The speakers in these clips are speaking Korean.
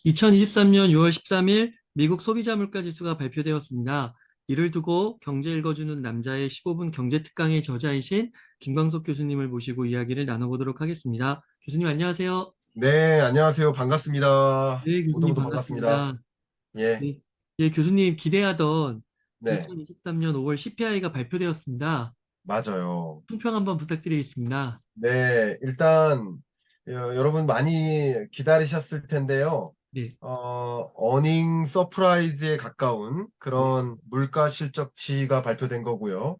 2023년 6월 13일 미국 소비자 물가 지수가 발표되었습니다. 이를 두고 경제 읽어주는 남자의 15분 경제 특강의 저자이신 김광석 교수님을 모시고 이야기를 나눠보도록 하겠습니다. 교수님 안녕하세요. 네, 안녕하세요. 반갑습니다. 네, 모두 교수님 모두 반갑습니다. 반갑습니다. 예, 네, 예, 교수님 기대하던 네, 2023년 5월 CPI가 발표되었습니다. 맞아요. 총평 한번 부탁드리겠습니다. 네, 일단, 여러분 많이 기다리셨을 텐데요. 네, 어닝 서프라이즈에 가까운 네, 그런 물가 실적치가 발표된 거고요.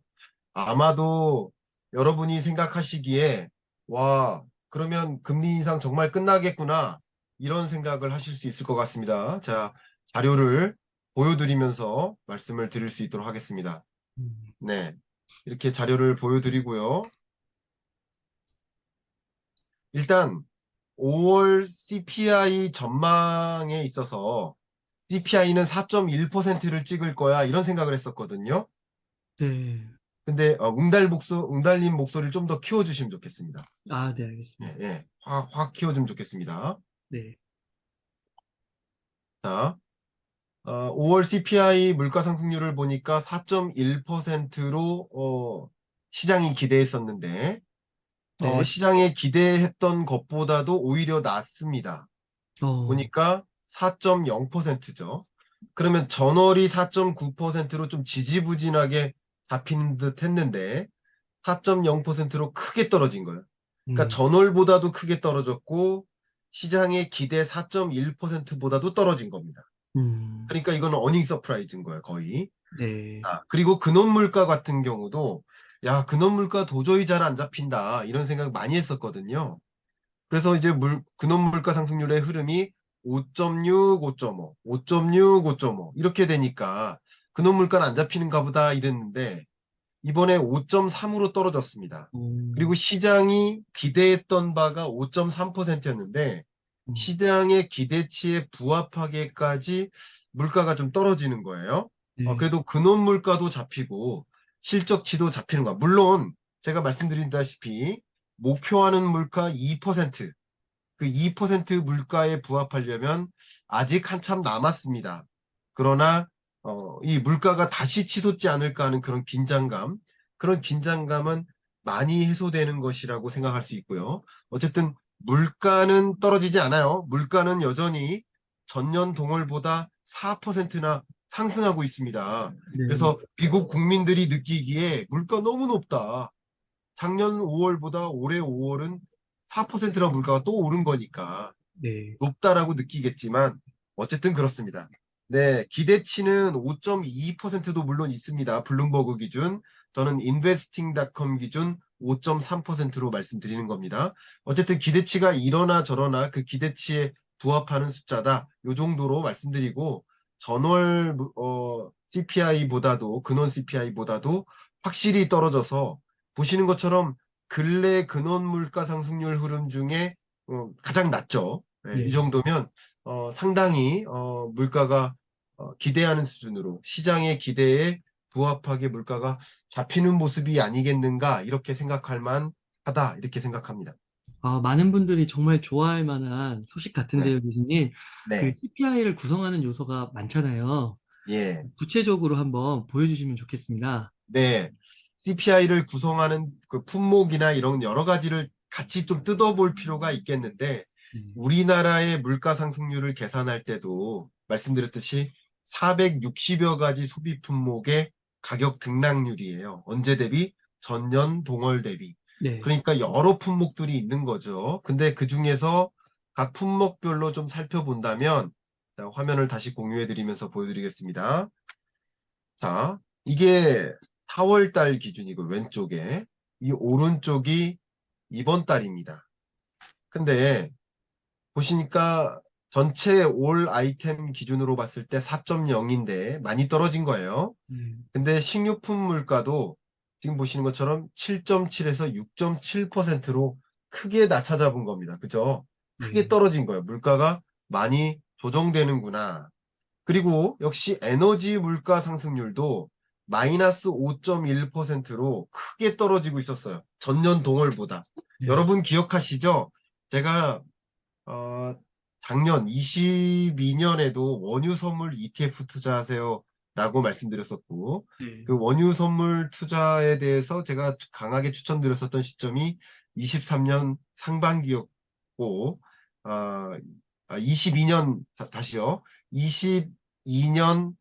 아마도 여러분이 생각하시기에, 와, 그러면 금리 인상 정말 끝나겠구나. 이런 생각을 하실 수 있을 것 같습니다. 자, 자료를 보여드리면서 말씀을 드릴 수 있도록 하겠습니다. 음, 네. 이렇게 자료를 보여드리고요. 일단 5월 CPI 전망에 있어서 CPI는 4.1%를 찍을 거야. 이런 생각을 했었거든요. 네, 근데 웅달님 목소리를 좀 더 키워주시면 좋겠습니다. 아, 네, 예, 알겠습니다. 예. 확 키워주면 좋겠습니다. 네, 자, 5월 CPI 물가 상승률을 보니까 4.1%로 시장이 기대했었는데 네, 시장에 기대했던 것보다도 오히려 낮습니다. 어, 보니까 4.0%죠. 그러면 전월이 4.9%로 좀 지지부진하게 잡힌 듯 했는데 4.0%로 크게 떨어진 거예요. 그러니까 음, 전월보다도 크게 떨어졌고 시장의 기대 4.1%보다도 떨어진 겁니다. 음, 그러니까 이거는 어닝 서프라이즈인 거예요, 거의. 네. 그리고 근원물가 같은 경우도 야, 근원물가 도저히 잘 안 잡힌다. 이런 생각 많이 했었거든요. 그래서 이제 근원물가 상승률의 흐름이 5.6, 5.5, 5.6, 5.5 이렇게 되니까 근원물가는 안 잡히는가 보다 이랬는데 이번에 5.3으로 떨어졌습니다. 그리고 음, 시장이 기대했던 바가 5.3%였는데 음, 시장의 기대치에 부합하게까지 물가가 좀 떨어지는 거예요. 네, 그래도 근원 물가도 잡히고 실적치도 잡히는 거야. 물론 제가 말씀드린다시피 목표하는 물가 2%, 그 2% 물가에 부합하려면 아직 한참 남았습니다. 그러나 이 물가가 다시 치솟지 않을까 하는 그런 긴장감은 많이 해소되는 것이라고 생각할 수 있고요. 어쨌든 물가는 떨어지지 않아요. 물가는 여전히 전년 동월보다 4%나 상승하고 있습니다. 네, 그래서 미국 국민들이 느끼기에 물가 너무 높다. 작년 5월보다 올해 5월은 4%나 물가가 또 오른 거니까 네, 높다라고 느끼겠지만 어쨌든 그렇습니다. 네, 기대치는 5.2%도 물론 있습니다. 블룸버그 기준. 저는 investing.com 기준 5.3%로 말씀드리는 겁니다. 어쨌든 기대치가 이러나 저러나 그 기대치에 부합하는 숫자다. 요 정도로 말씀드리고 전월 CPI보다도 근원 CPI보다도 확실히 떨어져서 보시는 것처럼 근래 근원 물가 상승률 흐름 중에 가장 낮죠. 네, 이 네. 정도면 상당히 물가가 기대하는 수준으로 시장의 기대에 부합하게 물가가 잡히는 모습이 아니겠는가 이렇게 생각할 만하다 이렇게 생각합니다. 많은 분들이 정말 좋아할 만한 소식 네, 같은데요, 교수님. 그 네, CPI를 구성하는 요소가 많잖아요. 예, 구체적으로 한번 보여주시면 좋겠습니다. 네. CPI를 구성하는 그 품목이나 이런 여러 가지를 같이 좀 뜯어볼 필요가 있겠는데 네, 우리나라의 물가 상승률을 계산할 때도 말씀드렸듯이 460여 가지 소비 품목의 가격 등락률이에요. 언제 대비? 전년 동월 대비. 네, 그러니까 여러 품목들이 있는 거죠. 근데 그 중에서 각 품목별로 좀 살펴본다면 자, 화면을 다시 공유해 드리면서 보여드리겠습니다. 자, 이게 4월 달 기준이고 왼쪽에 이 오른쪽이 이번 달입니다. 근데 보시니까 전체 올 아이템 기준으로 봤을 때 4.0인데 많이 떨어진 거예요. 네, 근데 식료품 물가도 지금 보시는 것처럼 7.7에서 6.7%로 크게 낮춰잡은 겁니다. 그죠? 크게 네, 떨어진 거예요. 물가가 많이 조정되는구나. 그리고 역시 에너지 물가 상승률도 마이너스 5.1%로 크게 떨어지고 있었어요. 전년 동월보다. 네, 여러분 기억하시죠? 제가 어, 작년 22년에도 원유 선물 ETF 투자하세요 라고 말씀드렸었고, 네. 그 원유 선물 투자에 대해서 제가 강하게 추천드렸었던 시점이 23년 상반기였고, 아, 22년, 다시요. 22년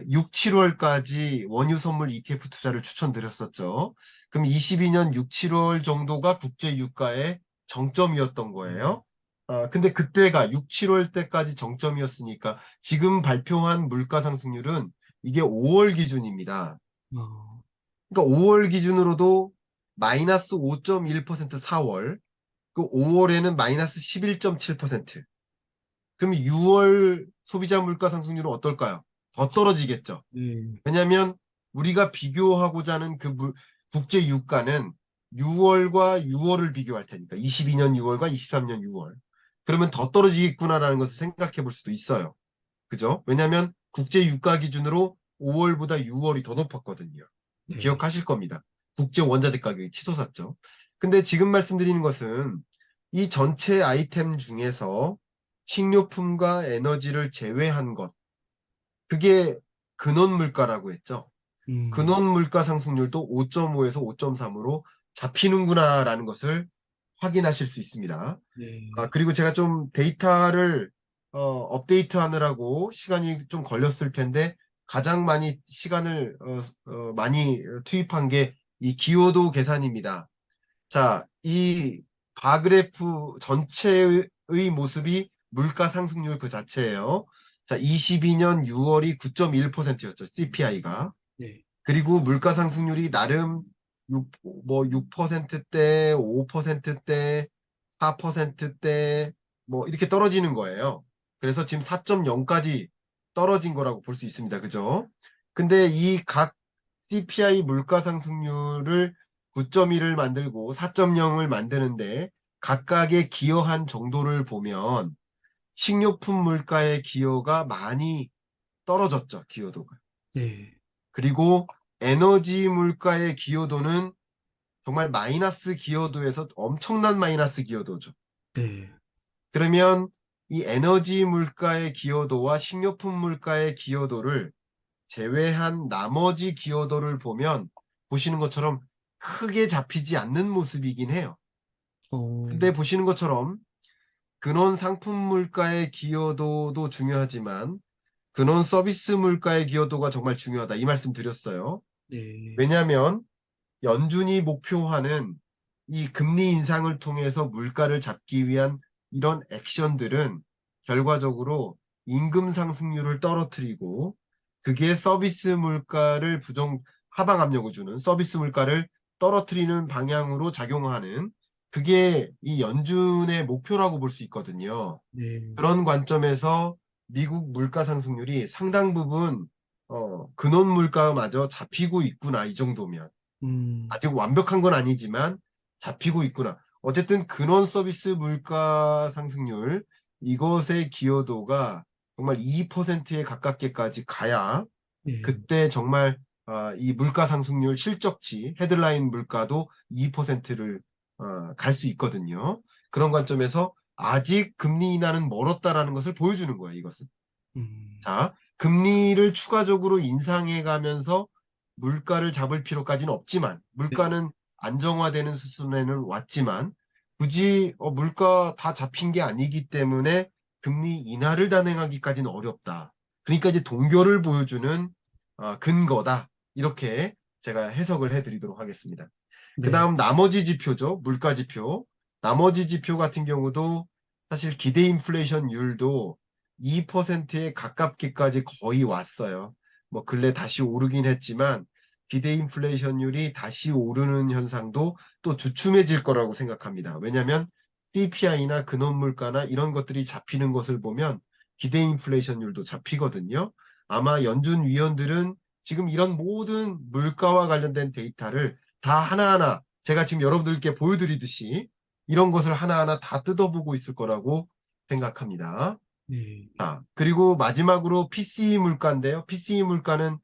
6, 7월까지 원유 선물 ETF 투자를 추천드렸었죠. 그럼 22년 6, 7월 정도가 국제 유가의 정점이었던 음, 거예요. 근데 그때가 6, 7월 때까지 정점이었으니까 지금 발표한 물가 상승률은 이게 5월 기준입니다. 어, 그러니까 5월 기준으로도 마이너스 5.1% 4월, 그 5월에는 마이너스 11.7%. 그럼 6월 소비자 물가 상승률은 어떨까요? 더 떨어지겠죠. 네. 왜냐하면 우리가 비교하고자 하는 국제 유가는 6월과 6월을 비교할 테니까 22년 6월과 23년 6월. 그러면 더 떨어지겠구나라는 것을 생각해 볼 수도 있어요. 그죠? 왜냐하면 국제 유가 기준으로 5월보다 6월이 더 높았거든요. 네. 기억하실 겁니다. 국제 원자재 가격이 치솟았죠. 근데 지금 말씀드리는 것은 이 전체 아이템 중에서 식료품과 에너지를 제외한 것, 그게 근원 물가라고 했죠. 음, 근원 물가 상승률도 5.5에서 5.3으로 잡히는구나라는 것을 확인하실 수 있습니다. 네. 그리고 제가 좀 데이터를 업데이트 하느라고 시간이 좀 걸렸을 텐데 가장 많이 시간을 많이 투입한 게 이 기여도 계산입니다. 자, 이 바그래프 전체의 모습이 물가 상승률 그 자체예요. 자, 22년 6월이 9.1%였죠. CPI가. 네. 그리고 물가 상승률이 나름 6%대, 5%대, 4%대, 뭐 이렇게 떨어지는 거예요. 그래서 지금 4.0까지 떨어진 거라고 볼 수 있습니다. 그죠? 근데 이 각 CPI 물가 상승률을 9.1을 만들고 4.0을 만드는데 각각의 기여한 정도를 보면 식료품 물가의 기여가 많이 떨어졌죠. 기여도가. 네. 그리고 에너지 물가의 기여도는 정말 마이너스 기여도에서 엄청난 마이너스 기여도죠. 네. 그러면 이 에너지 물가의 기여도와 식료품 물가의 기여도를 제외한 나머지 기여도를 보면 보시는 것처럼 크게 잡히지 않는 모습이긴 해요. 어, 근데 보시는 것처럼 근원 상품 물가의 기여도도 중요하지만 근원 서비스 물가의 기여도가 정말 중요하다. 이 말씀 드렸어요. 네. 왜냐하면 연준이 목표하는 이 금리 인상을 통해서 물가를 잡기 위한 이런 액션들은 결과적으로 임금 상승률을 떨어뜨리고 그게 서비스 물가를 하방 압력을 주는 서비스 물가를 떨어뜨리는 방향으로 작용하는 그게 이 연준의 목표라고 볼 수 있거든요. 네. 그런 관점에서 미국 물가 상승률이 상당 부분 근원 물가마저 잡히고 있구나 이 정도면. 음, 아직 완벽한 건 아니지만 잡히고 있구나. 어쨌든 근원 서비스 물가 상승률 이것의 기여도가 정말 2%에 가깝게까지 가야 네. 그때 정말 이 물가 상승률 실적치 헤드라인 물가도 2%를 갈 수 있거든요. 그런 관점에서 아직 금리 인하는 멀었다라는 것을 보여주는 거예요, 이것은. 음, 자, 금리를 추가적으로 인상해 가면서 물가를 잡을 필요까지는 없지만, 네. 물가는 안정화되는 수준에는 왔지만, 굳이 물가 다 잡힌 게 아니기 때문에 금리 인하를 단행하기까지는 어렵다. 그러니까 이제 동결을 보여주는 근거다. 이렇게 제가 해석을 해드리도록 하겠습니다. 그 네. 다음 나머지 지표죠. 물가 지표. 나머지 지표 같은 경우도 사실 기대 인플레이션율도 2%에 가깝게까지 거의 왔어요. 뭐 근래 다시 오르긴 했지만 기대 인플레이션율이 다시 오르는 현상도 또 주춤해질 거라고 생각합니다. 왜냐하면 CPI나 근원물가나 이런 것들이 잡히는 것을 보면 기대 인플레이션율도 잡히거든요. 아마 연준 위원들은 지금 이런 모든 물가와 관련된 데이터를 다 하나하나 제가 지금 여러분들께 보여드리듯이 이런 것을 하나하나 다 뜯어보고 있을 거라고 생각합니다. 네. 그리고 마지막으로 PCE 물가인데요. PCE 물가는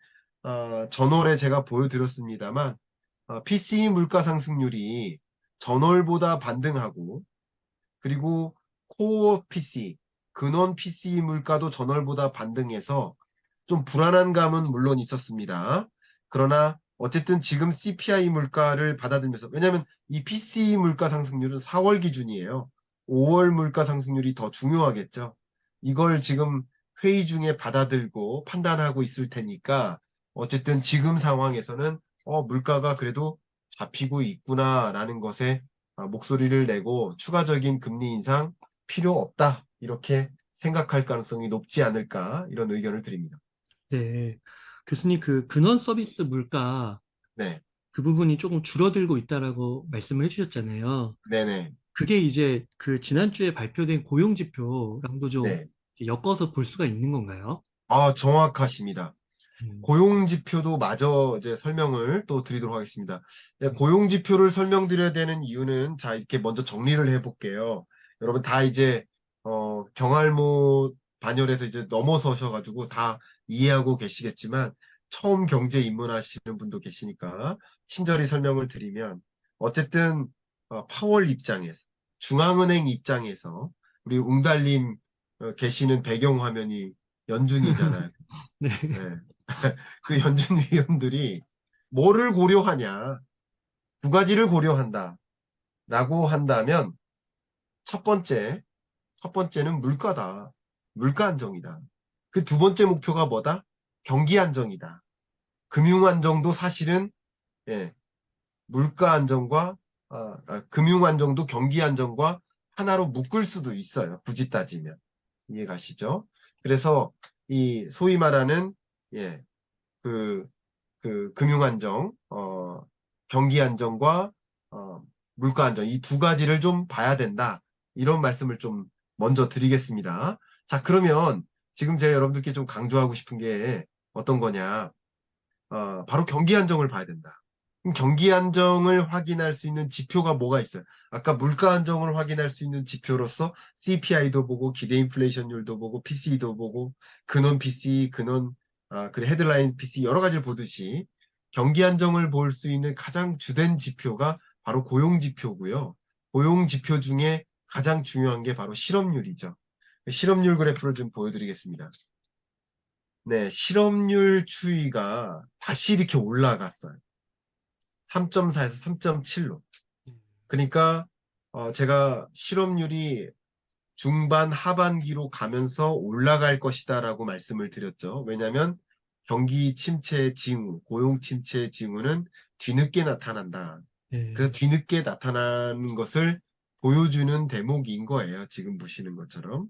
전월에 제가 보여드렸습니다만 PCE 물가 상승률이 전월보다 반등하고 그리고 코어 PC 근원 PCE 물가도 전월보다 반등해서 좀 불안한 감은 물론 있었습니다. 그러나 어쨌든 지금 CPI 물가를 받아들면서, 왜냐하면 이 PCE 물가 상승률은 4월 기준이에요. 5월 물가 상승률이 더 중요하겠죠. 이걸 지금 회의 중에 받아들고 판단하고 있을 테니까 어쨌든 지금 상황에서는 물가가 그래도 잡히고 있구나라는 것에 목소리를 내고 추가적인 금리 인상 필요 없다. 이렇게 생각할 가능성이 높지 않을까 이런 의견을 드립니다. 네. 교수님, 그 근원 서비스 물가, 네, 그 부분이 조금 줄어들고 있다라고 말씀을 해주셨잖아요. 네네, 그게 이제 그 지난주에 발표된 고용 지표랑도 좀 네. 엮어서 볼 수가 있는 건가요? 정확하십니다. 음, 고용 지표도 마저 이제 설명을 또 드리도록 하겠습니다. 네, 네. 고용 지표를 설명드려야 되는 이유는 자, 이렇게 먼저 정리를 해볼게요. 여러분 다 이제 경알못 반열에서 이제 넘어서셔가지고 다 이해하고 계시겠지만 처음 경제 입문하시는 분도 계시니까 친절히 설명을 드리면 어쨌든 파월 입장에서 중앙은행 입장에서 우리 웅달님 계시는 배경화면이 연준이잖아요. 네. 네. 그 연준 위원들이 뭐를 고려하냐? 두 가지를 고려한다. 라고 한다면 첫 번째, 첫 번째는 물가다. 물가 안정이다. 그 두 번째 목표가 뭐다? 경기 안정이다. 금융 안정도 사실은 예, 물가 안정과 금융 안정도 경기 안정과 하나로 묶을 수도 있어요. 굳이 따지면. 이해 가시죠? 그래서 이 소위 말하는 예, 그 금융 안정, 경기 안정과 어, 물가 안정 이 두 가지를 좀 봐야 된다. 이런 말씀을 좀 먼저 드리겠습니다. 자, 그러면 지금 제가 여러분들께 좀 강조하고 싶은 게 어떤 거냐? 바로 경기 안정을 봐야 된다. 그럼 경기 안정을 확인할 수 있는 지표가 뭐가 있어요? 아까 물가 안정을 확인할 수 있는 지표로서 CPI도 보고 기대 인플레이션율도 보고 PCE도 보고 근원 PCE, 그래 헤드라인 PCE 여러 가지를 보듯이 경기 안정을 볼 수 있는 가장 주된 지표가 바로 고용 지표고요. 고용 지표 중에 가장 중요한 게 바로 실업률이죠. 실업률 그래프를 좀 보여드리겠습니다. 네, 실업률 추이가 다시 이렇게 올라갔어요. 3.4에서 3.7로. 그러니까 제가 실업률이 중반 하반기로 가면서 올라갈 것이다라고 말씀을 드렸죠. 왜냐하면 경기 침체 징후, 고용 침체 징후는 뒤늦게 나타난다. 그래서 네. 뒤늦게 나타나는 것을 보여주는 대목인 거예요. 지금 보시는 것처럼.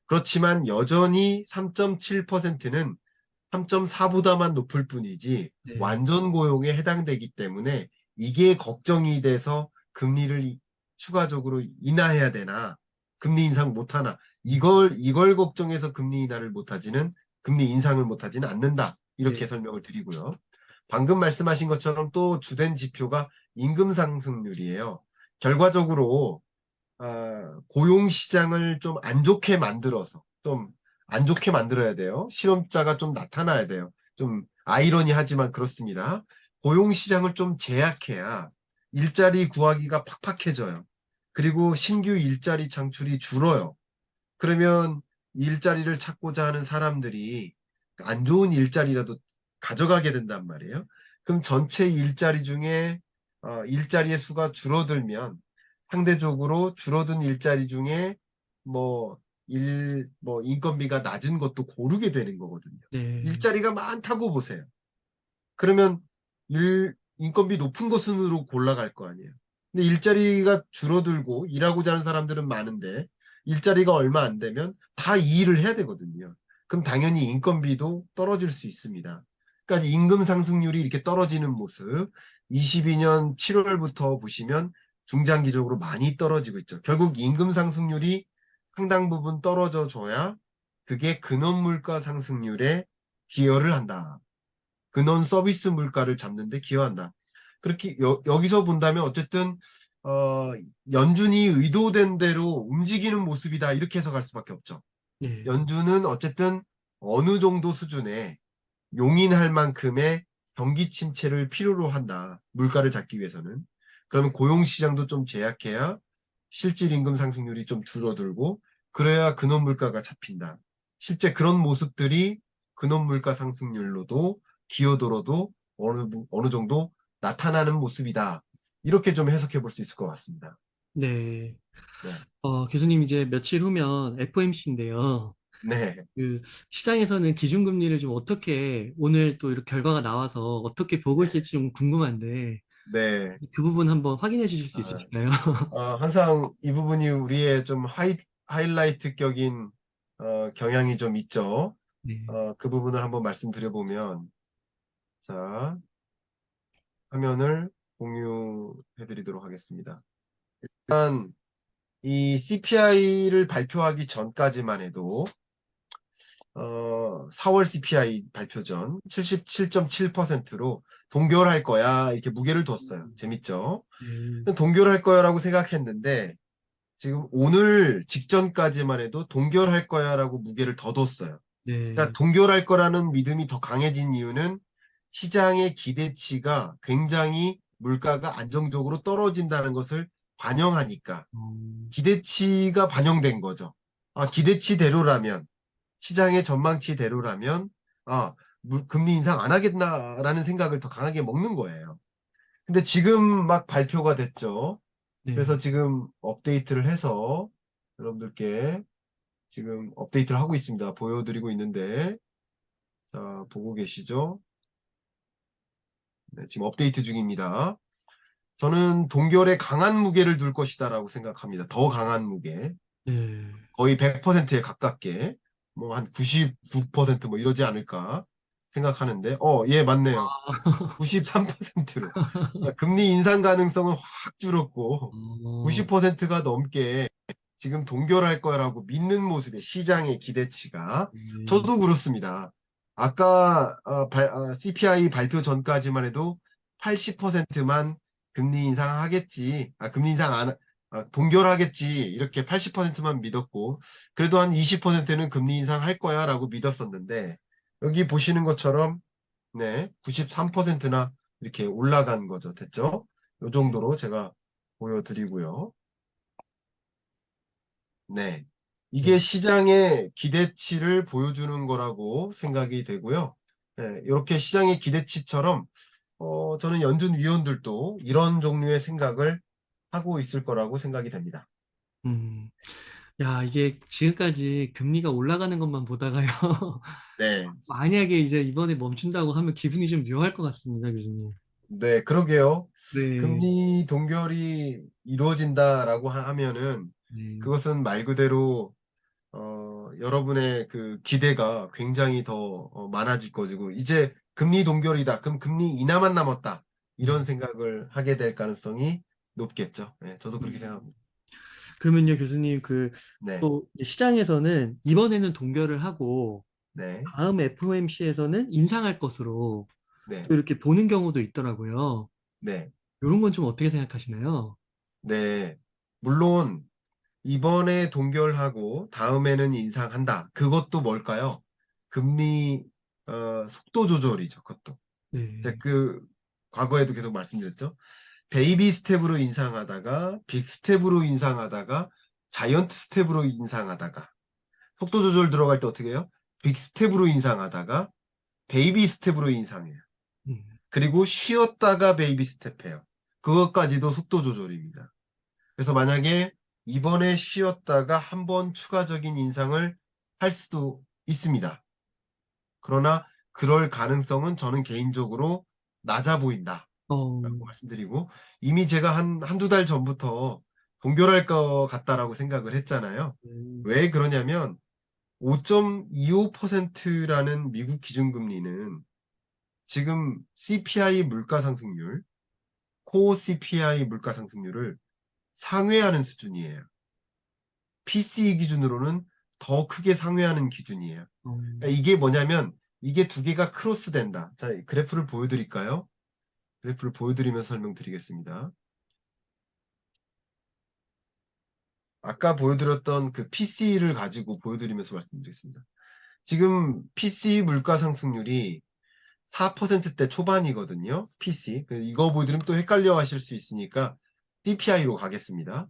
그렇지만 여전히 3.7%는 3.4보다만 높을 뿐이지 네. 완전 고용에 해당되기 때문에 이게 걱정이 돼서 금리를 추가적으로 인하해야 되나 금리 인상 못하나 이걸 걱정해서 금리 인하를 못하지는 금리 인상을 못하지는 않는다 이렇게 네. 설명을 드리고요. 방금 말씀하신 것처럼 또 주된 지표가 임금 상승률이에요. 결과적으로 고용 시장을 좀 안 좋게 만들어서 좀 안 좋게 만들어야 돼요. 실업자가 좀 나타나야 돼요. 좀 아이러니하지만 그렇습니다. 고용 시장을 좀 제약해야 일자리 구하기가 팍팍해져요. 그리고 신규 일자리 창출이 줄어요. 그러면 일자리를 찾고자 하는 사람들이 안 좋은 일자리라도 가져가게 된단 말이에요. 그럼 전체 일자리 중에 일자리의 수가 줄어들면 상대적으로 줄어든 일자리 중에 뭐 인건비가 낮은 것도 고르게 되는 거거든요. 네. 일자리가 많다고 보세요. 그러면 인건비 높은 곳으로 골라갈 거 아니에요. 근데 일자리가 줄어들고 일하고자 하는 사람들은 많은데 일자리가 얼마 안 되면 다 이 일을 해야 되거든요. 그럼 당연히 인건비도 떨어질 수 있습니다. 그러니까 임금 상승률이 이렇게 떨어지는 모습 22년 7월부터 보시면 중장기적으로 많이 떨어지고 있죠. 결국 임금 상승률이 상당 부분 떨어져 줘야 그게 근원 물가 상승률에 기여를 한다. 근원 서비스 물가를 잡는 데 기여한다. 그렇게 여기서 본다면 어쨌든 어, 연준이 의도된 대로 움직이는 모습이다. 이렇게 해석할 수밖에 없죠. 네. 연준은 어쨌든 어느 정도 수준의 용인할 만큼의 경기 침체를 필요로 한다. 물가를 잡기 위해서는. 그러면 고용 시장도 좀 제약해야 실질 임금 상승률이 좀 줄어들고 그래야 근원 물가가 잡힌다. 실제 그런 모습들이 근원 물가 상승률로도 기여도로도 어느 정도 나타나는 모습이다. 이렇게 좀 해석해 볼 수 있을 것 같습니다. 네. 네. 교수님 이제 며칠 후면 FOMC인데요. 네. 그 시장에서는 기준금리를 좀 어떻게 오늘 또 이렇게 결과가 나와서 어떻게 보고 네. 있을지 좀 궁금한데 네. 그 부분 한번 확인해 주실 수 아, 있으실까요? 항상 이 부분이 우리의 좀 하이라이트격인 경향이 좀 있죠. 네. 그 부분을 한번 말씀드려보면, 자, 화면을 공유해 드리도록 하겠습니다. 일단, 이 CPI를 발표하기 전까지만 해도, 4월 CPI 발표 전 77.7%로 동결할 거야. 이렇게 무게를 뒀어요. 재밌죠? 네. 동결할 거야라고 생각했는데, 지금 오늘 직전까지만 해도 동결할 거야라고 무게를 더 뒀어요. 네. 그러니까 동결할 거라는 믿음이 더 강해진 이유는 시장의 기대치가 굉장히 물가가 안정적으로 떨어진다는 것을 반영하니까 어, 기대치가 반영된 거죠. 기대치대로라면 시장의 전망치대로라면 금리 인상 안 하겠나라는 생각을 더 강하게 먹는 거예요. 근데 지금 막 발표가 됐죠. 네. 그래서 지금 업데이트를 해서 여러분들께 지금 업데이트를 하고 있습니다. 보여드리고 있는데, 자, 보고 계시죠? 네, 지금 업데이트 중입니다. 저는 동결에 강한 무게를 둘 것이다라고 생각합니다. 더 강한 무게. 네. 거의 100%에 가깝게. 뭐 한 99%뭐 이러지 않을까 생각하는데, 예, 맞네요. 93%로. 금리 인상 가능성은 확 줄었고, 어, 90%가 넘게 지금 동결할 거라고 믿는 모습의 시장의 기대치가 네. 저도 그렇습니다. 아까 CPI 발표 전까지만 해도 80%만 금리 인상하겠지, 금리 인상 안, 동결하겠지 이렇게 80%만 믿었고 그래도 한 20%는 금리 인상할 거야라고 믿었었는데 여기 보시는 것처럼 네 93%나 이렇게 올라간 거죠. 됐죠? 이 정도로 제가 보여드리고요. 네. 이게 네. 시장의 기대치를 보여주는 거라고 생각이 되고요. 네, 이렇게 시장의 기대치처럼 저는 연준 위원들도 이런 종류의 생각을 하고 있을 거라고 생각이 됩니다. 음. 야, 이게 지금까지 금리가 올라가는 것만 보다가요. 네. 만약에 이제 이번에 멈춘다고 하면 기분이 좀 묘할 것 같습니다, 교수님. 네, 그러게요. 네. 금리 동결이 이루어진다라고 하면은 네. 그것은 말 그대로 여러분의 그 기대가 굉장히 더 많아질 것이고, 이제 금리 동결이다. 그럼 금리 인하만 남았다. 이런 네. 생각을 하게 될 가능성이 높겠죠. 네, 저도 그렇게 음. 생각합니다. 그러면요, 교수님, 네, 또 시장에서는 이번에는 동결을 하고 네, 다음 FOMC에서는 인상할 것으로 네, 또 이렇게 보는 경우도 있더라고요. 네, 이런 건 좀 어떻게 생각하시나요? 네. 물론, 이번에 동결하고 다음에는 인상한다. 그것도 뭘까요? 금리, 속도 조절이죠. 그것도. 제가 네. 과거에도 계속 말씀드렸죠. 베이비 스텝으로 인상하다가 빅 스텝으로 인상하다가 자이언트 스텝으로 인상하다가 속도 조절 들어갈 때 어떻게 해요? 빅 스텝으로 인상하다가 베이비 스텝으로 인상해요. 음. 그리고 쉬었다가 베이비 스텝해요. 그것까지도 속도 조절입니다. 그래서 만약에 이번에 쉬었다가 한 번 추가적인 인상을 할 수도 있습니다. 그러나 그럴 가능성은 저는 개인적으로 낮아 보인다. 어, 라고 말씀드리고 이미 제가 한두 달 전부터 동결할 것 같다라고 생각을 했잖아요. 음. 왜 그러냐면 5.25%라는 미국 기준금리는 지금 CPI 물가 상승률, 코어 CPI 물가 상승률을 상회하는 수준이에요. PCE 기준으로는 더 크게 상회하는 기준이에요. 어, 그러니까 이게 뭐냐면 이게 두 개가 크로스 된다. 자, 그래프를 보여드릴까요? 그래프를 보여드리면서 설명드리겠습니다. 아까 보여드렸던 그 PC를 가지고 보여드리면서 말씀드리겠습니다. 지금 PC 물가 상승률이 4%대 초반이거든요. PC. 이거 보여드리면 또 헷갈려 하실 수 있으니까 CPI로 가겠습니다.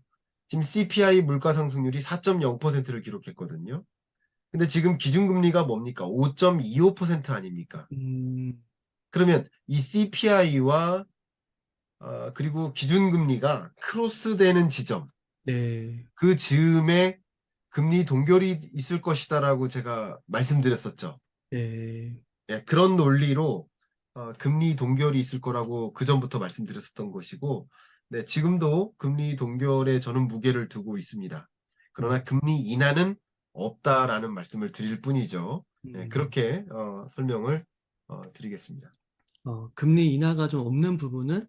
지금 CPI 물가 상승률이 4.0%를 기록했거든요. 근데 지금 기준금리가 뭡니까? 5.25% 아닙니까? 음, 그러면 이 CPI와 그리고 기준금리가 크로스되는 지점, 네, 그 즈음에 금리 동결이 있을 것이다라고 제가 말씀드렸었죠. 네, 예, 그런 논리로 금리 동결이 있을 거라고 그 전부터 말씀드렸었던 것이고, 네, 지금도 금리 동결에 저는 무게를 두고 있습니다. 음, 그러나 금리 인하는 없다라는 말씀을 드릴 뿐이죠. 예, 음. 그렇게 설명을 드리겠습니다. 금리 인하가 좀 없는 부분은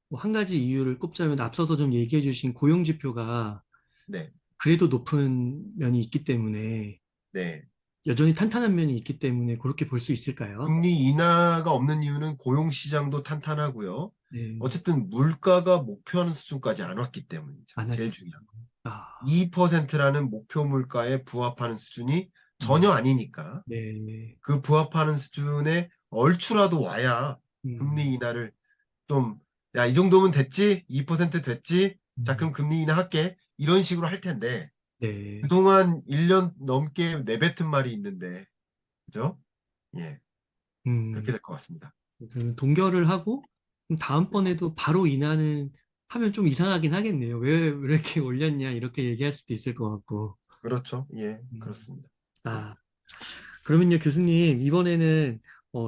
뭐 한 가지 이유를 꼽자면 앞서서 좀 얘기해 주신 고용 지표가 네, 그래도 높은 면이 있기 때문에 네. 여전히 탄탄한 면이 있기 때문에 그렇게 볼 수 있을까요? 금리 인하가 없는 이유는 고용 시장도 탄탄하고요. 네, 어쨌든 물가가 목표하는 수준까지 안 왔기 때문이죠. 안 제일 하기. 중요한 거. 아, 2%라는 목표 물가에 부합하는 수준이 전혀 음, 아니니까 네, 그 부합하는 수준에 얼추라도 와야 금리 음, 인하를 좀, 야, 이 정도면 됐지? 2% 됐지? 자, 그럼 음, 금리 인하 할게. 이런 식으로 할 텐데 네, 그동안 1년 넘게 내뱉은 말이 있는데 그죠? 예, 그렇게 음, 될 것 같습니다. 그러면 동결을 하고 그럼 다음번에도 바로 인하는 하면 좀 이상하긴 하겠네요. 왜 이렇게 올렸냐 이렇게 얘기할 수도 있을 것 같고. 그렇죠. 예, 음, 그렇습니다. 네. 아, 그러면요, 교수님, 이번에는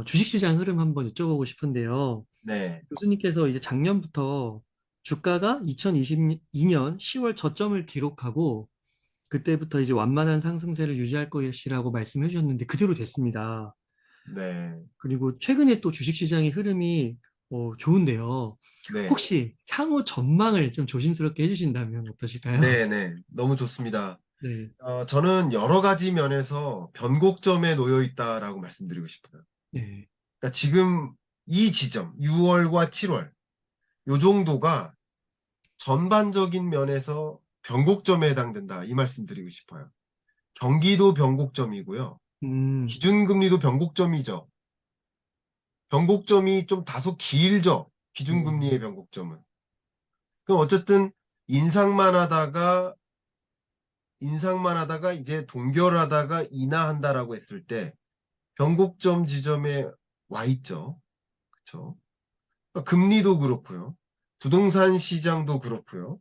주식시장 흐름 한번 여쭤보고 싶은데요. 네, 교수님께서 이제 작년부터 주가가 2022년 10월 저점을 기록하고 그때부터 이제 완만한 상승세를 유지할 것이라고 말씀해 주셨는데 그대로 됐습니다. 네, 그리고 최근에 또 주식시장의 흐름이 좋은데요. 네, 혹시 향후 전망을 좀 조심스럽게 해주신다면 어떠실까요? 네, 네. 너무 좋습니다. 네, 저는 여러 가지 면에서 변곡점에 놓여 있다라고 말씀드리고 싶어요. 네, 그러니까 지금 이 지점, 6월과 7월, 요 정도가 전반적인 면에서 변곡점에 해당된다. 이 말씀 드리고 싶어요. 경기도 변곡점이고요. 음, 기준금리도 변곡점이죠. 변곡점이 좀 다소 길죠. 기준금리의 네, 변곡점은. 그럼 어쨌든 인상만 하다가 이제 동결하다가 인하한다라고 했을 때 변곡점 지점에 와 있죠. 그렇죠? 금리도 그렇고요. 부동산 시장도 그렇고요.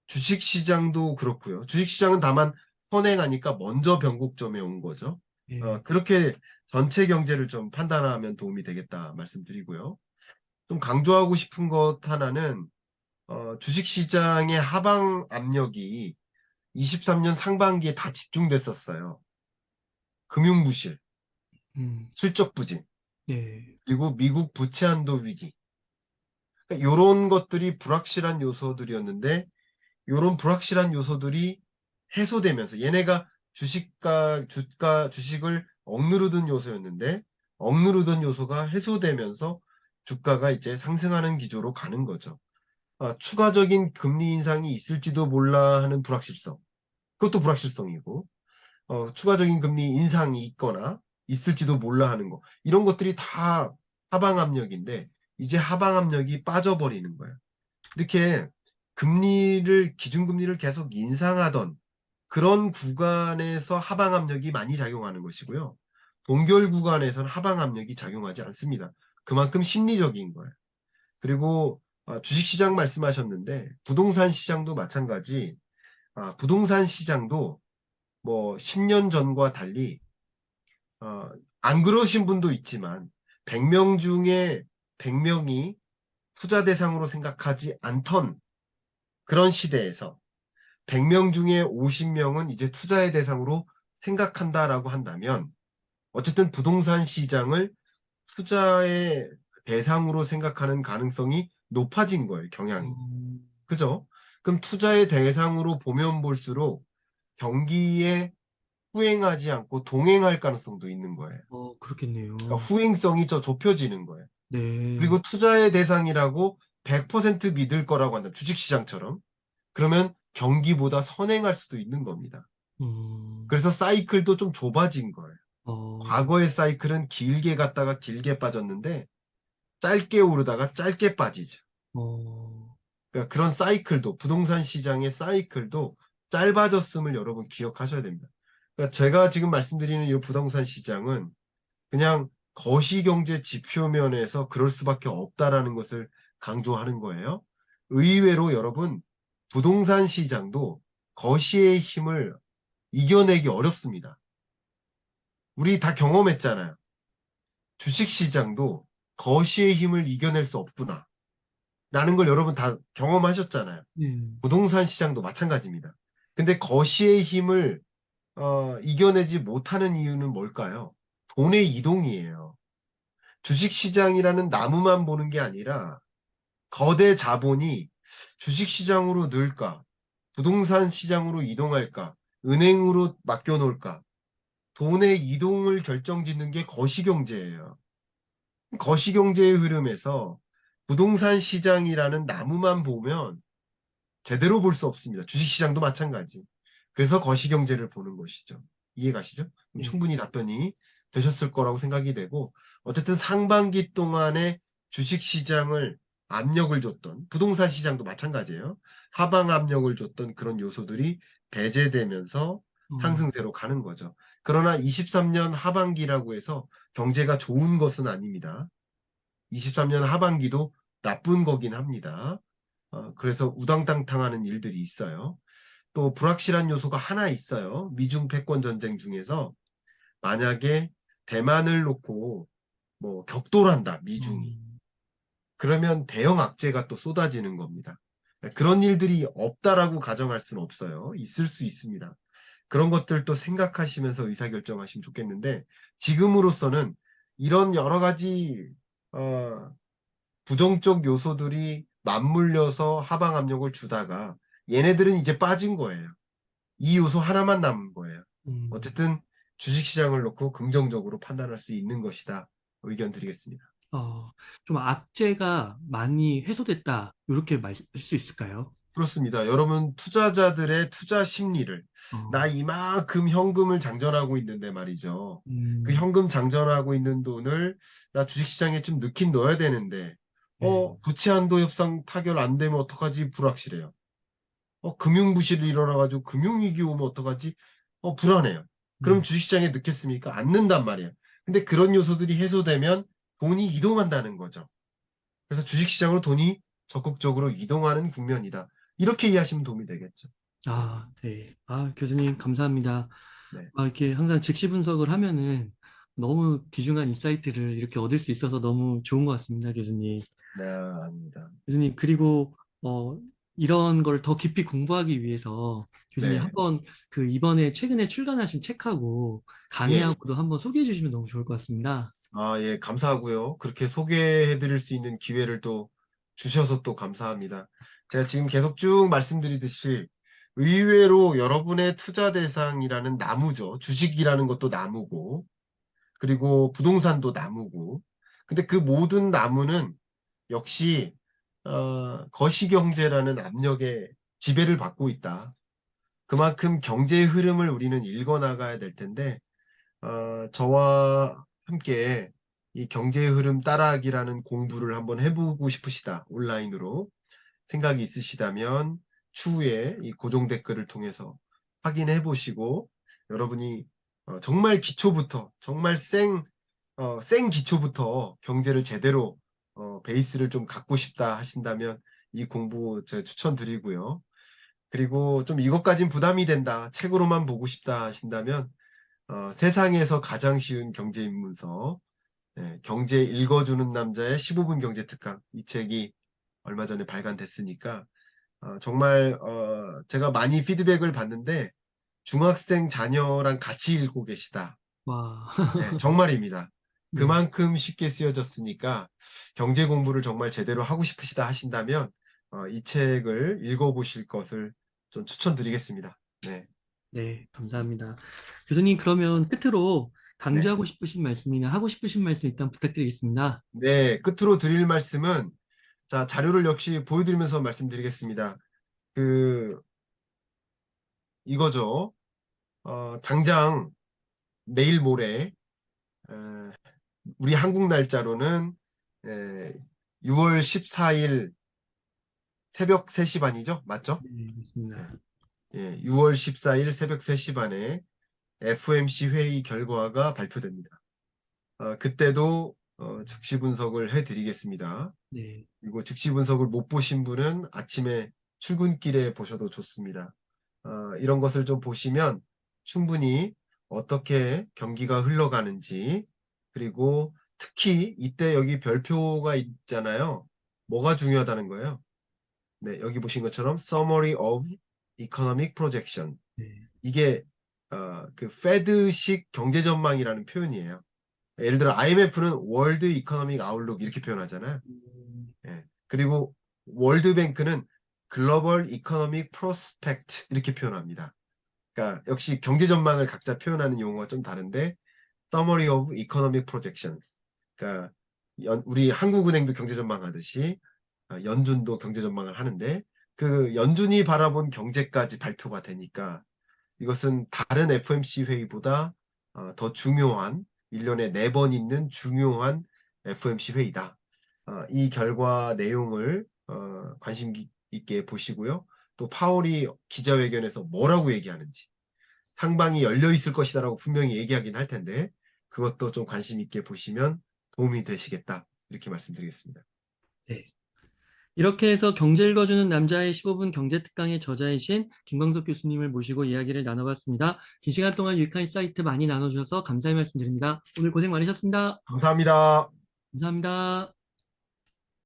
주식 시장도 그렇고요. 주식 시장은 다만 선행하니까 먼저 변곡점에 온 거죠. 네, 그렇게 전체 경제를 좀 판단하면 도움이 되겠다 말씀드리고요. 좀 강조하고 싶은 것 하나는 주식 시장의 하방 압력이 23년 상반기에 다 집중됐었어요. 금융 부실, 음, 실적 부진, 네, 그리고 미국 부채 한도 위기. 이런 것들이 불확실한 요소들이었는데 이런 불확실한 요소들이 해소되면서 얘네가 주식을 억누르던 요소였는데 억누르던 요소가 해소되면서 주가가 이제 상승하는 기조로 가는 거죠. 추가적인 금리 인상이 있을지도 몰라 하는 불확실성. 그것도 불확실성이고, 추가적인 금리 인상이 있거나 있을지도 몰라 하는 거. 이런 것들이 다 하방 압력인데, 이제 하방 압력이 빠져버리는 거예요. 이렇게 기준금리를 계속 인상하던 그런 구간에서 하방 압력이 많이 작용하는 것이고요. 동결 구간에서는 하방 압력이 작용하지 않습니다. 그만큼 심리적인 거예요. 그리고 주식시장 말씀하셨는데 부동산 시장도 마찬가지. 부동산 시장도 뭐 10년 전과 달리 어, 안 그러신 분도 있지만 100명 중에 100명이 투자 대상으로 생각하지 않던 그런 시대에서 100명 중에 50명은 이제 투자의 대상으로 생각한다라고 한다면 어쨌든 부동산 시장을 투자의 대상으로 생각하는 가능성이 높아진 거예요, 경향이. 음, 그죠? 그럼 투자의 대상으로 보면 볼수록 경기에 후행하지 않고 동행할 가능성도 있는 거예요. 그렇겠네요. 그러니까 후행성이 더 좁혀지는 거예요. 네, 그리고 투자의 대상이라고 100% 믿을 거라고 한다. 주식시장처럼. 그러면 경기보다 선행할 수도 있는 겁니다. 음, 그래서 사이클도 좀 좁아진 거예요. 어, 과거의 사이클은 길게 갔다가 길게 빠졌는데 짧게 오르다가 짧게 빠지죠. 어, 그러니까 그런 사이클도, 부동산 시장의 사이클도 짧아졌음을 여러분 기억하셔야 됩니다. 그러니까 제가 지금 말씀드리는 이 부동산 시장은 그냥 거시경제 지표면에서 그럴 수밖에 없다라는 것을 강조하는 거예요. 의외로 여러분, 부동산 시장도 거시의 힘을 이겨내기 어렵습니다. 우리 다 경험했잖아요. 주식 시장도 거시의 힘을 이겨낼 수 없구나. 라는 걸 여러분 다 경험하셨잖아요. 네. 부동산 시장도 마찬가지입니다. 근데 거시의 힘을 이겨내지 못하는 이유는 뭘까요? 돈의 이동이에요. 주식 시장이라는 나무만 보는 게 아니라 거대 자본이 주식 시장으로 늘까, 부동산 시장으로 이동할까, 은행으로 맡겨놓을까, 돈의 이동을 결정짓는 게 거시경제예요. 거시경제의 흐름에서 부동산 시장이라는 나무만 보면 제대로 볼 수 없습니다. 주식시장도 마찬가지. 그래서 거시경제를 보는 것이죠. 이해가시죠? 그럼 네. 충분히 답변이 되셨을 거라고 생각이 되고, 어쨌든 상반기 동안에 주식시장을 압력을 줬던, 부동산 시장도 마찬가지예요. 하방 압력을 줬던 그런 요소들이 배제되면서 어, 상승세로 가는 거죠. 그러나 23년 하반기라고 해서 경제가 좋은 것은 아닙니다. 23년 하반기도 나쁜 거긴 합니다. 그래서 우당탕탕하는 일들이 있어요. 또 불확실한 요소가 하나 있어요. 미중 패권 전쟁 중에서 만약에 대만을 놓고 뭐 격돌한다, 어, 미중이. 그러면 대형 악재가 또 쏟아지는 겁니다. 그런 일들이 없다라고 가정할 수는 없어요. 있을 수 있습니다. 그런 것들도 생각하시면서 의사결정하시면 좋겠는데 지금으로서는 이런 여러 가지 어, 부정적 요소들이 맞물려서 하방 압력을 주다가 얘네들은 이제 빠진 거예요. 이 요소 하나만 남은 거예요. 음, 어쨌든 주식시장을 놓고 긍정적으로 판단할 수 있는 것이다. 의견 드리겠습니다. 어, 좀 악재가 많이 해소됐다. 이렇게 말할 수 있을까요? 그렇습니다. 여러분, 투자자들의 투자 심리를, 나 어, 이만큼 현금을 장전하고 있는데 말이죠. 그 음, 현금 장전하고 있는 돈을 나 주식시장에 좀 넣긴 넣어야 되는데, 네. 부채 한도 협상 타결 안 되면 어떡하지? 불확실해요. 금융부실이 일어나가지고 금융위기 오면 어떡하지? 불안해요. 그럼 음, 주식시장에 넣겠습니까? 안 넣는단 말이에요. 근데 그런 요소들이 해소되면 돈이 이동한다는 거죠. 그래서 주식시장으로 돈이 적극적으로 이동하는 국면이다. 이렇게 이해하시면 도움이 되겠죠. 네, 네. 아, 교수님, 감사합니다. 네, 아, 이렇게 항상 즉시 분석을 하면은 너무 귀중한 인사이트를 이렇게 얻을 수 있어서 너무 좋은 것 같습니다, 교수님. 네, 아닙니다. 교수님, 그리고, 이런 걸 더 깊이 공부하기 위해서 교수님 네, 한번 그 이번에 최근에 출간하신 책하고 예. 강의하고도 한번 소개해 주시면 너무 좋을 것 같습니다. 예, 감사하고요. 그렇게 소개해드릴 수 있는 기회를 또 주셔서 또 감사합니다. 제가 지금 계속 쭉 말씀드리듯이 의외로 여러분의 투자 대상이라는 나무죠. 주식이라는 것도 나무고, 그리고 부동산도 나무고. 근데 그 모든 나무는 역시 거시경제라는 압력에 지배를 받고 있다. 그만큼 경제의 흐름을 우리는 읽어나가야 될 텐데 저와 함께 이 경제의 흐름 따라하기라는 공부를 한번 해보고 싶으시다. 온라인으로 생각이 있으시다면 추후에 이 고정 댓글을 통해서 확인해 보시고 여러분이 정말 기초부터 정말 생 기초부터 경제를 제대로 베이스를 좀 갖고 싶다 하신다면 이 공부 제가 추천드리고요. 그리고 좀 이것까진 부담이 된다. 책으로만 보고 싶다 하신다면 세상에서 가장 쉬운 경제 입문서, 경제 읽어주는 남자의 15분 경제 특강. 이 책이 얼마 전에 발간됐으니까, 정말, 제가 많이 피드백을 받는데, 중학생 자녀랑 같이 읽고 계시다. 와, 네, 정말입니다. 네, 그만큼 쉽게 쓰여졌으니까, 경제 공부를 정말 제대로 하고 싶으시다 하신다면, 이 책을 읽어보실 것을 좀 추천드리겠습니다. 네, 네, 감사합니다. 교수님, 그러면 끝으로 네. 강조하고 싶으신 말씀이나 하고 싶으신 말씀 일단 부탁드리겠습니다. 네, 끝으로 드릴 말씀은, 자, 자료를 역시 보여드리면서 말씀드리겠습니다. 그, 이거죠. 당장 내일 모레, 에, 우리 한국 날짜로는 6월 14일 새벽 3시 반이죠? 맞죠? 네, 맞습니다. 예, 6월 14일 새벽 3시 반에 FOMC 회의 결과가 발표됩니다. 그때도 즉시 분석을 해드리겠습니다. 네, 그리고 즉시 분석을 못 보신 분은 아침에 출근길에 보셔도 좋습니다. 이런 것을 좀 보시면 충분히 어떻게 경기가 흘러가는지, 그리고 특히 이때 여기 별표가 있잖아요. 뭐가 중요하다는 거예요? 네, 여기 보신 것처럼 Summary of Economic Projection. 네, 이게 그 페드식 경제 전망이라는 표현이에요. 예를 들어 IMF는 월드 이코노믹 아웃룩 이렇게 표현하잖아요. 예. 그리고 월드뱅크는 글로벌 이코노믹 프로스펙트 이렇게 표현합니다. 그러니까 역시 경제 전망을 각자 표현하는 용어가 좀 다른데 Summary of Economic Projections. 그러니까 우리 한국은행도 경제 전망하듯이 연준도 경제 전망을 하는데 그 연준이 바라본 경제까지 발표가 되니까 이것은 다른 FOMC 회의보다 더 중요한 1년에 4번 있는 중요한 FOMC 회의다. 이 결과 내용을 관심 있게 보시고요. 또 파월이 기자회견에서 뭐라고 얘기하는지 상방이 열려 있을 것이다라고 분명히 얘기하긴 할 텐데 그것도 좀 관심 있게 보시면 도움이 되시겠다. 이렇게 말씀드리겠습니다. 네. 이렇게 해서 경제 읽어주는 남자의 15분 경제 특강의 저자이신 김광석 교수님을 모시고 이야기를 나눠봤습니다. 긴 시간 동안 유익한 사이트 많이 나눠주셔서 감사의 말씀드립니다. 오늘 고생 많으셨습니다. 감사합니다. 감사합니다.